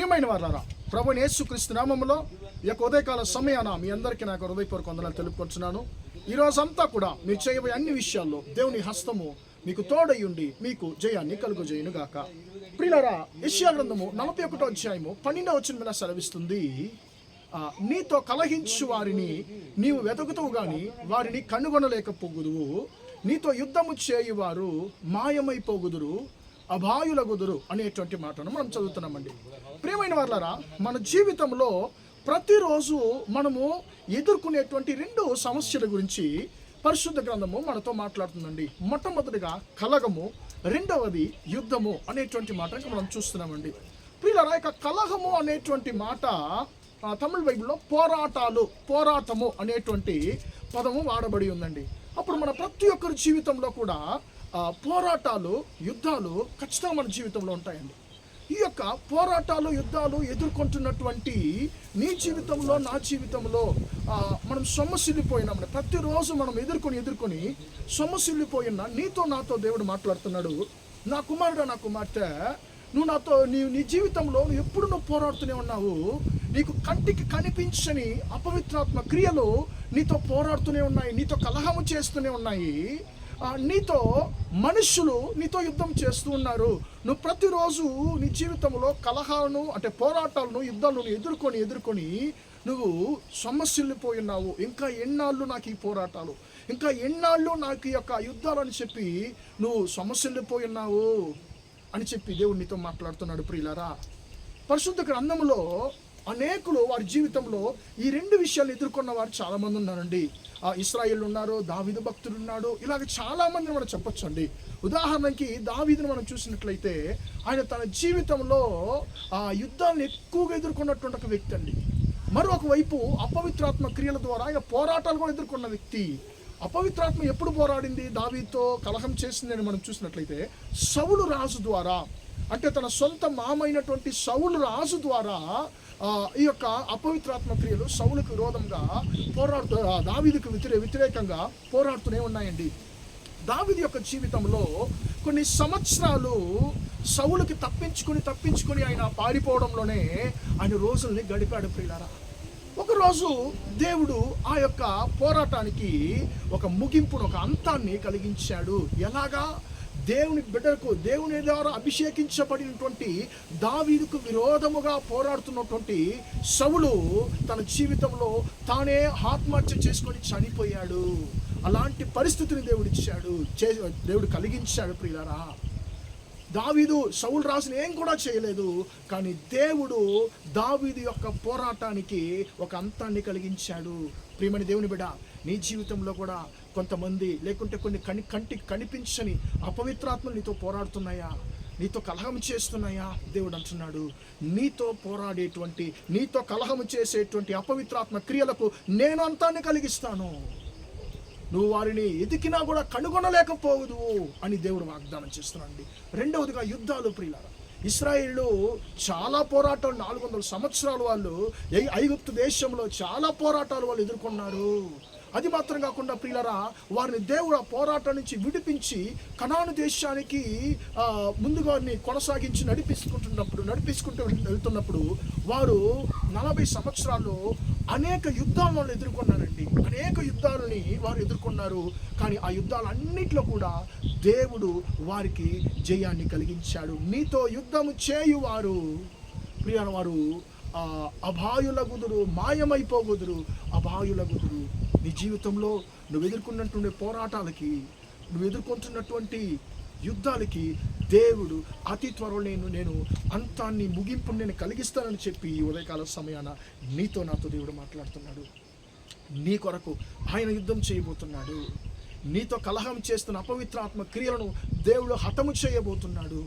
ప్రియమైన వారలారా, ప్రభువైన యేసుక్రీస్తు నామములో ఈ యొక్క ఉదయకాల సమయాన మీ అందరికీ నాకు హృదయపూర్వక వందనాలు తెలుపుకుంటున్నాను. ఈరోజంతా కూడా మీరు చేయబోయే అన్ని విషయాల్లో దేవుని హస్తము మీకు తోడయుండి మీకు జయాన్ని కలుగజేయును గాక. ప్రియులారా, యెషయా గ్రంథము 41వ అధ్యాయము 12వ వచనం ఇలా సెలవిస్తుంది, నీతో కలహించు వారిని నీవు వెతుకుతావు గాని వారిని కనుగొనలేకపోగుదువు, నీతో యుద్ధము చేయువారు మాయమైపోగుదురు, అభాయులగుదురు అనేటువంటి మాటను మనం చదువుతున్నామండి. ప్రియమైన వారలారా, మన జీవితంలో ప్రతిరోజు మనము ఎదుర్కొనేటువంటి 2 సమస్యల గురించి పరిశుద్ధ గ్రంథము మనతో మాట్లాడుతుందండి. మొట్టమొదటిగా కలహము, రెండవది యుద్ధము అనేటువంటి మాట మనం చూస్తున్నామండి. ప్రియులారా, ఇక కలహము అనేటువంటి మాట తమిళ బైబిల్లో పోరాటము అనేటువంటి పదము వాడబడి ఉందండి. అప్పుడు మన ప్రతి ఒక్కరి జీవితంలో కూడా పోరాటాలు, యుద్ధాలు ఖచ్చితంగా మన జీవితంలో ఉంటాయండి. ఈ యొక్క పోరాటాలు, యుద్ధాలు ఎదుర్కొంటున్నటువంటి నీ జీవితంలో, నా జీవితంలో మనం సొమ్మసిల్లిపోయినామండి. ప్రతిరోజు మనం ఎదుర్కొని సొమ్మసిల్లిపోయినా నీతో నాతో దేవుడు మాట్లాడుతున్నాడు, నా కుమారుడు, నా కుమార్తె, నీ జీవితంలో నువ్వు పోరాడుతూనే ఉన్నావు. నీకు కంటికి కనిపించని అపవిత్రాత్మ క్రియలు నీతో పోరాడుతూనే ఉన్నాయి, నీతో కలహము చేస్తూనే ఉన్నాయి, నీతో మనుషులు నీతో యుద్ధం చేస్తూ ఉన్నారు. నువ్వు ప్రతిరోజు నీ జీవితంలో కలహాలను అంటే పోరాటాలను, యుద్ధాలను ఎదుర్కొని నువ్వు సొమ్మసిల్లిపోయి ఉన్నావు. ఇంకా ఎన్నాళ్ళు నాకు ఈ పోరాటాలు, ఇంకా ఎన్నాళ్ళు నాకు ఈ యొక్క యుద్ధాలని చెప్పి నువ్వు సొమ్మసిల్లిపోయి ఉన్నావు అని చెప్పి దేవుడు నీతో మాట్లాడుతున్నాడు. ప్రియులారా, పరిశుద్ధ గ్రంథంలో అనేకులు వారి జీవితంలో ఈ 2 విషయాలు ఎదుర్కొన్న వారు చాలామంది ఉన్నారండి. ఇశ్రాయేలు ఉన్నారు, దావీదు భక్తులు ఉన్నాడు, ఇలాగ చాలామందిని మనం చెప్పొచ్చు అండి. ఉదాహరణకి దావీదుని మనం చూసినట్లయితే ఆయన తన జీవితంలో యుద్ధాలను ఎక్కువగా ఎదుర్కొన్నటువంటి ఒక వ్యక్తి అండి. మరొక వైపు అపవిత్రాత్మ క్రియల ద్వారా ఆయన పోరాటాలు కూడా ఎదుర్కొన్న వ్యక్తి. అపవిత్రాత్మ ఎప్పుడు పోరాడింది, దావీదుతో కలహం చేసిందని మనం చూసినట్లయితే సౌలు రాజు ద్వారా, అంటే తన సొంత మామైనటువంటి సౌలు రాజు ద్వారా ఈ యొక్క అపవిత్రాత్మ క్రియలు సౌలుకు విరోధంగా దావీదుకు వ్యతిరేకంగా పోరాడుతూనే ఉన్నాయండి. దావీదు యొక్క జీవితంలో కొన్ని సంవత్సరాలు సౌలుకి తప్పించుకొని ఆయన పారిపోవడంలోనే ఆయన రోజుల్ని గడిపాడు. ప్రియులారా, ఒకరోజు దేవుడు ఆ యొక్క పోరాటానికి ఒక ముగింపును, ఒక అంతాన్ని కలిగించాడు. ఎలాగా? దేవుని బిడ్డలకు, దేవుని ద్వారా అభిషేకించబడినటువంటి దావీదుకు విరోధముగా పోరాడుతున్నటువంటి సౌలు తన జీవితంలో తానే ఆత్మహత్య చేసుకొని చనిపోయాడు. అలాంటి పరిస్థితిని దేవుడు కలిగించాడు. ప్రియులారా, సౌలు రాజును ఏం కూడా చేయలేదు, కానీ దేవుడు దావీదు యొక్క పోరాటానికి ఒక అంతాన్ని కలిగించాడు. ప్రియమైన దేవుని బిడ్డ, నీ జీవితంలో కూడా కొంతమంది లేకుంటే కొన్ని కంటికి కనిపించని అపవిత్రాత్మలు నీతో పోరాడుతున్నాయా, నీతో కలహం చేస్తున్నాయా? దేవుడు అంటున్నాడు, నీతో పోరాడేటువంటి, నీతో కలహం చేసేటువంటి అపవిత్రాత్మ క్రియలకు నేను అంతాన్ని కలిగిస్తాను, నువ్వు వారిని ఎదికినా కూడా కనుగొనలేకపోదు అని దేవుడు వాగ్దానం చేస్తున్నాడు. రెండవదిగా యుద్ధాలు. ప్రియులారా, ఇశ్రాయేలు చాలా పోరాటాలు, 400 సంవత్సరాలు వాళ్ళు ఐగుప్తు దేశంలో చాలా పోరాటాలు వాళ్ళు ఎదుర్కొన్నారు. అది మాత్రం కాకుండా ప్రియులారా, వారిని దేవుడు ఆ పోరాటం నుంచి విడిపించి కనాను దేశానికి ముందుగా కొనసాగించి నడిపించుకుంటూ వెళ్తున్నప్పుడు వారు 40 సంవత్సరాలు అనేక యుద్ధాలను వాళ్ళు ఎదుర్కొన్నారండి. అనేక యుద్ధాలని వారు ఎదుర్కొన్నారు. కానీ ఆ యుద్ధాలన్నింటిలో కూడా దేవుడు వారికి జయాన్ని కలిగించాడు. నీతో యుద్ధము చేయువారు ప్రియుల వారు అభాయులగుదురు, మాయమైపోగుదురు, అభాయులగుదురు. నీ జీవితంలో నువ్వు ఎదుర్కొన్నటువంటి పోరాటాలకి, నువ్వు ఎదుర్కొంటున్నటువంటి యుద్ధాలకి దేవుడు అతి త్వరలో నేను అంతాన్ని, ముగింపుని నేను కలిగిస్తానని చెప్పి ఈ ఉదయకాల సమయాన నీతో నాతో దేవుడు మాట్లాడుతున్నాడు. నీ కొరకు ఆయన యుద్ధం చేయబోతున్నాడు. నీతో కలహం చేస్తున్న అపవిత్రాత్మ క్రియలను దేవుడు హతము చేయబోతున్నాడు.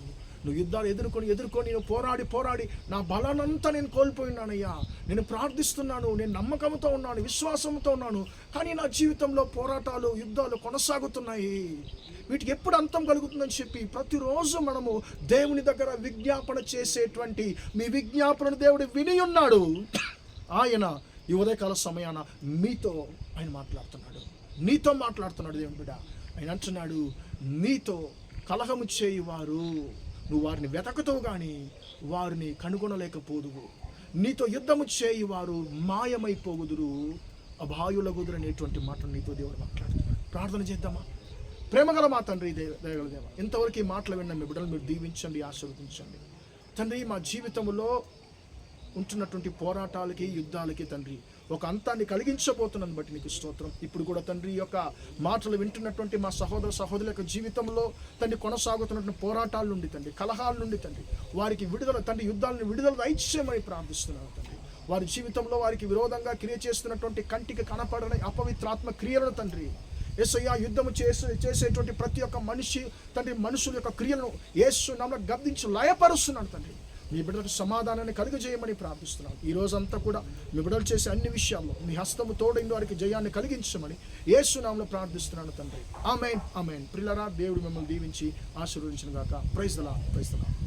నువ్వు యుద్ధాలు ఎదుర్కొని నేను పోరాడి నా బలానంతా నేను కోల్పోయినానయ్యా, నేను ప్రార్థిస్తున్నాను, నేను నమ్మకంతో ఉన్నాను, విశ్వాసంతో ఉన్నాను, కానీ నా జీవితంలో పోరాటాలు, యుద్ధాలు కొనసాగుతున్నాయి, వీటికి ఎప్పుడు అంతం కలుగుతుందని చెప్పి ప్రతిరోజు మనము దేవుని దగ్గర విజ్ఞాపన చేసేటువంటి మీ విజ్ఞాపనను దేవుడు విని ఉన్నాడు. ఆయన ఈ ఉదయకాల సమయాన ఆయన మాట్లాడుతున్నాడు. దేవుని బిడ్డ, ఆయన అంటున్నాడు, నీతో కలహము చేయువారు నువ్వు వారిని వెతకుతావు కానీ వారిని కనుగొనలేకపోదువు. నీతో యుద్ధము చేయి వారు మాయమైపోగుదురు, అభాయులగుదురు అనేటువంటి మాటలు నీతో దేవుడు మాట్లాడుతున్నాడు. ప్రార్థన చేద్దామా? ప్రేమగల మా తండ్రి, దయగల దేవ, ఇంతవరకు ఈ మాటలు విన్న మీ బిడ్డలు మీరు దీవించండి, ఆశీర్వదించండి తండ్రి. మా జీవితంలో ఉంటున్నటువంటి పోరాటాలకి, యుద్ధాలకి తండ్రి ఒక అంతాన్ని కలిగించబోతున్నాను బట్టి నీకు స్తోత్రం. ఇప్పుడు కూడా తండ్రి యొక్క మాటలు వింటున్నటువంటి మా సహోదర సహోదరుల యొక్క జీవితంలో తండ్రి కొనసాగుతున్నటువంటి పోరాటాల నుండి తండ్రి, కలహాల నుండి తండ్రి వారికి విడుదల తండ్రి, యుద్ధాలను విడుదల దయచేయమని ప్రార్థిస్తున్నాను తండ్రి. వారి జీవితంలో వారికి విరోధంగా క్రియ చేస్తున్నటువంటి కంటికి కనపడని అపవిత్రాత్మ క్రియలను తండ్రి యేసయ్యా యుద్ధము చేసేటువంటి ప్రతి ఒక్క మనిషి తండ్రి మనుషుల యొక్క క్రియలను యేసు నామములో గద్దించి లయపరుస్తున్నాను తండ్రి. మీ బిడ్డలకు సమాధానాన్ని కలుగజేయమని ప్రార్థిస్తున్నాను. ఈ రోజంతా కూడా మీ బిడ్డలు చేసే అన్ని విషయాల్లో మీ హస్తము తోడైన వారికి జయాన్ని కలిగించమని యేసు నామములో ప్రార్థిస్తున్నాను తండ్రి. ఆమేన్, ఆమేన్. ప్రియులారా, దేవుడు మిమ్మల్ని దీవించి ఆశీర్వదించును గాక. Praise the Lord, praise the lord.